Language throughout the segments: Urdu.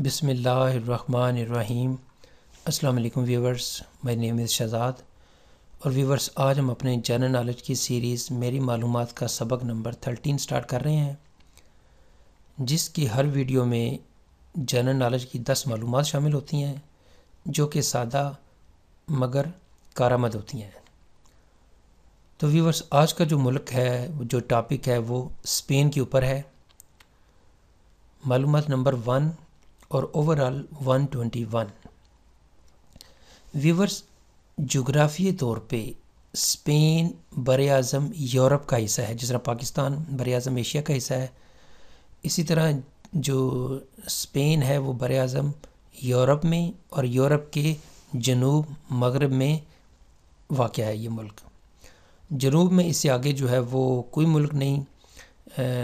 بسم اللہ الرحمن الرحیم۔ السلام علیکم ویورز، مائی نیم از شہزاد اور ویورز آج ہم اپنے جنرل نالج کی سیریز میری معلومات کا سبق نمبر 13 سٹارٹ کر رہے ہیں، جس کی ہر ویڈیو میں جنرل نالج کی 10 معلومات شامل ہوتی ہیں جو کہ سادہ مگر کارآمد ہوتی ہیں۔ تو ویورز آج کا جو ملک ہے، جو ٹاپک ہے وہ اسپین کے اوپر ہے۔ معلومات نمبر 1 اور اوورال 121۔ ویورز، جغرافیائی طور پہ اسپین براعظم یورپ کا حصہ ہے، جس طرح پاکستان براعظم ایشیا کا حصہ ہے، اسی طرح جو اسپین ہے وہ براعظم یورپ میں اور یورپ کے جنوب مغرب میں واقع ہے۔ یہ ملک جنوب میں، اس سے آگے جو ہے وہ کوئی ملک نہیں،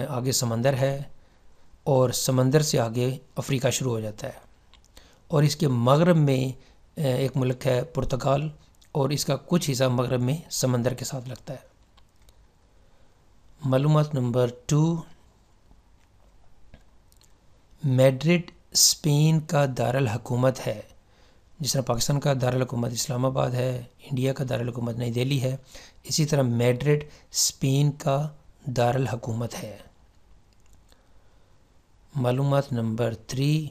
آگے سمندر ہے اور سمندر سے آگے افریقہ شروع ہو جاتا ہے، اور اس کے مغرب میں ایک ملک ہے پرتگال، اور اس کا کچھ حصہ مغرب میں سمندر کے ساتھ لگتا ہے۔ معلومات نمبر 2، میڈرڈ اسپین کا دارالحکومت ہے۔ جس طرح پاکستان کا دارالحکومت اسلام آباد ہے، انڈیا کا دارالحکومت نئی دہلی ہے، اسی طرح میڈرڈ اسپین کا دارالحکومت ہے۔ معلومات نمبر 3،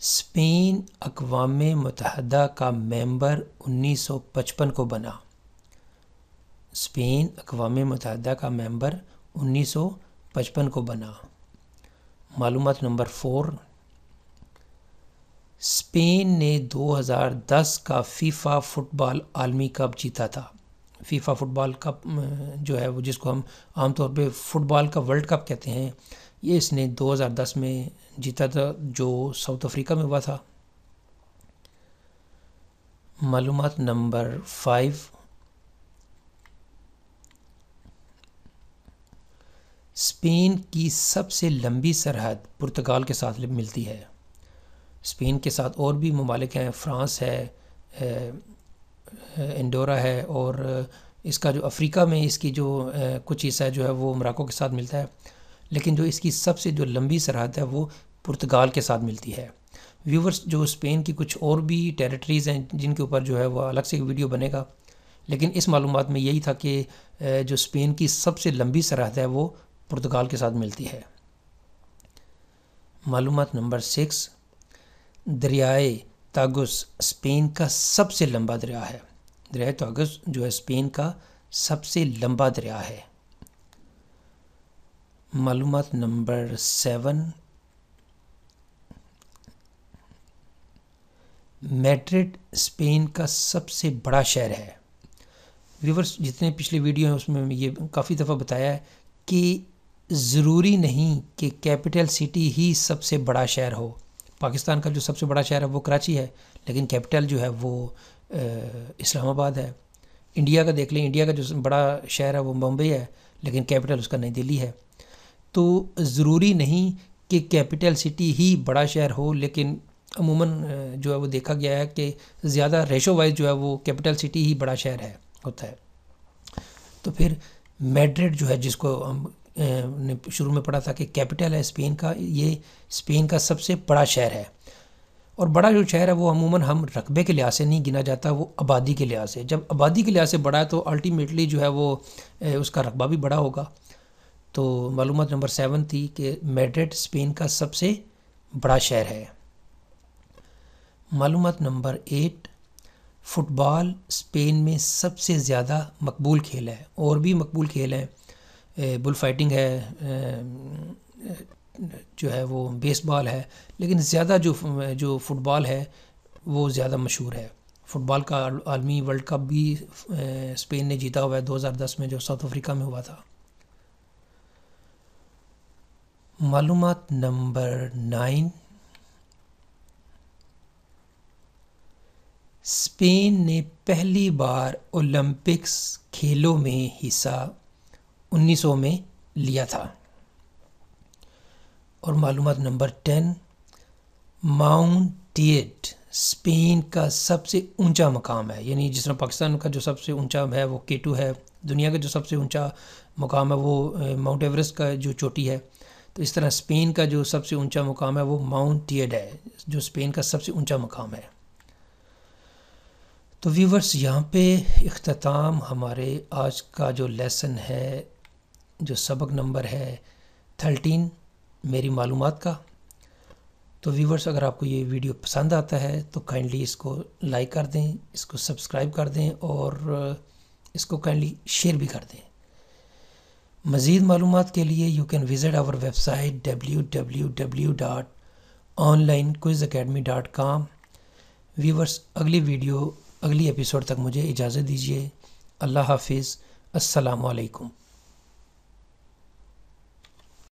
اسپین اقوام متحدہ کا ممبر 1955 کو بنا۔ اسپین اقوام متحدہ کا ممبر 1955 کو بنا۔ معلومات نمبر 4، اسپین نے 2010 کا فیفا فٹ بال عالمی کپ جیتا تھا۔ فیفا فٹ بال کپ جو ہے وہ، جس کو ہم عام طور پہ فٹ بال کا ورلڈ کپ کہتے ہیں، یہ اس نے 2010 میں جیتا تھا، جو ساؤتھ افریقہ میں ہوا تھا۔ معلومات نمبر 5، اسپین کی سب سے لمبی سرحد پرتگال کے ساتھ ملتی ہے۔ اسپین کے ساتھ اور بھی ممالک ہیں، فرانس ہے، انڈورا ہے، اور اس کا جو افریقہ میں اس کی جو کچھ حصہ جو ہے وہ موراکو کے ساتھ ملتا ہے، لیکن جو اس کی سب سے جو لمبی سرحد ہے وہ پرتگال کے ساتھ ملتی ہے۔ ویورز، جو اسپین کی کچھ اور بھی ٹیریٹریز ہیں جن کے اوپر جو ہے وہ الگ سے ایک ویڈیو بنے گا، لیکن اس معلومات میں یہی تھا کہ جو اسپین کی سب سے لمبی سرحد ہے وہ پرتگال کے ساتھ ملتی ہے۔ معلومات نمبر 6، دریائے تاگس اسپین کا سب سے لمبا دریا ہے۔ دریائے تاگس جو ہے اسپین کا سب سے لمبا دریا ہے۔ معلومات نمبر 7، میڈرڈ اسپین کا سب سے بڑا شہر ہے۔ ویورز، جتنے پچھلی ویڈیو ہیں اس میں یہ کافی دفعہ بتایا ہے کہ ضروری نہیں کہ کیپٹل سٹی ہی سب سے بڑا شہر ہو۔ پاکستان کا جو سب سے بڑا شہر ہے وہ کراچی ہے، لیکن کیپٹل جو ہے وہ اسلام آباد ہے۔ انڈیا کا دیکھ لیں، انڈیا کا جو بڑا شہر ہے وہ بمبئی ہے، لیکن کیپٹل اس کا نئی دہلی ہے۔ تو ضروری نہیں کہ کیپٹل سٹی ہی بڑا شہر ہو، لیکن عموماً جو ہے وہ دیکھا گیا ہے کہ زیادہ ریشو وائز جو ہے وہ کیپٹل سٹی ہی بڑا شہر ہوتا ہے۔ تو پھر میڈرڈ جو ہے، جس کو ہم نے شروع میں پڑھا تھا کہ کیپٹل ہے اسپین کا، یہ اسپین کا سب سے بڑا شہر ہے۔ اور بڑا جو شہر ہے وہ عموماً ہم رقبے کے لحاظ سے نہیں گنا جاتا، وہ آبادی کے لحاظ سے۔ جب آبادی کے لحاظ سے بڑا ہے تو الٹیمیٹلی جو ہے وہ اس کا رقبہ بھی بڑا ہوگا۔ تو معلومات نمبر 7 تھی کہ میڈرڈ اسپین کا سب سے بڑا شہر ہے۔ معلومات نمبر 8، فٹ بال اسپین میں سب سے زیادہ مقبول کھیل ہے۔ اور بھی مقبول کھیل ہیں، بل فائٹنگ ہے، جو ہے وہ بیس بال ہے، لیکن زیادہ جو فٹ بال ہے وہ زیادہ مشہور ہے۔ فٹ بال کا عالمی ورلڈ کپ بھی اسپین نے جیتا ہوا ہے 2010 میں، جو ساؤتھ افریقہ میں ہوا تھا۔ معلومات نمبر 9، اسپین نے پہلی بار اولمپکس کھیلوں میں حصہ 1900 میں لیا تھا۔ اور معلومات نمبر 10، ماؤنٹ ٹیٹ اسپین کا سب سے اونچا مقام ہے۔ یعنی جس طرح پاکستان کا جو سب سے اونچا ہے وہ K2 ہے، دنیا کا جو سب سے اونچا مقام ہے وہ ماؤنٹ ایوریسٹ کا جو چوٹی ہے، تو اس طرح اسپین کا جو سب سے اونچا مقام ہے وہ ماؤنٹ ٹیئڈ ہے، جو اسپین کا سب سے اونچا مقام ہے۔ تو ویورز یہاں پہ اختتام ہمارے آج کا جو لیسن ہے، جو سبق نمبر ہے 13 میری معلومات کا۔ تو ویورز اگر آپ کو یہ ویڈیو پسند آتا ہے تو کائنڈلی اس کو لائک کر دیں، اس کو سبسکرائب کر دیں اور اس کو کائنڈلی شیئر بھی کر دیں۔ مزید معلومات کے لیے you can visit our website www.onlinequizacademy.com۔ Viewers اگلی ایپیسوڈ تک مجھے اجازت دیجیے۔ اللہ حافظ، السلام علیکم۔